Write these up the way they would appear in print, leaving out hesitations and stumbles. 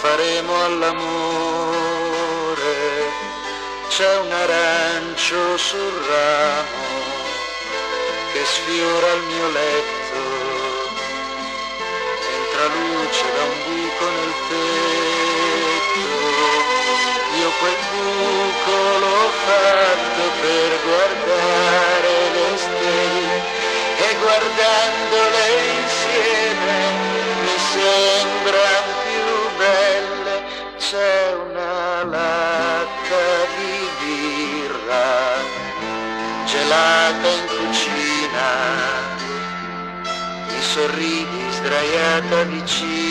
faremo all'amore. C'è un arancio sul ramo che sfiora il mio letto, entra luce da un buco nel tetto. Io quel buco l'ho fatto per guardare le stelle, e guardandole insieme mi sembran più belle. C'è una latta di birra gelata in cucina, mi sorridi sdraiata vicina.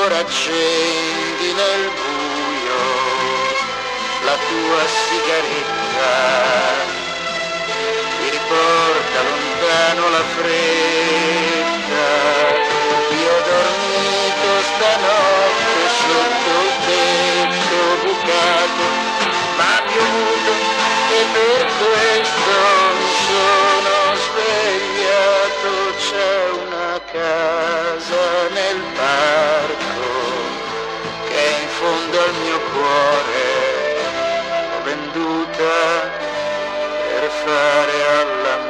Ora accendi nel buio la tua sigaretta, mi riporta lontano la fretta. Io ho dormito stanotte sotto il tetto bucato, ma ha piovuto e per questo mi sono svegliato. C'è una casa nel parco che è in fondo al mio cuore, l'ho venduta per fare all'amore.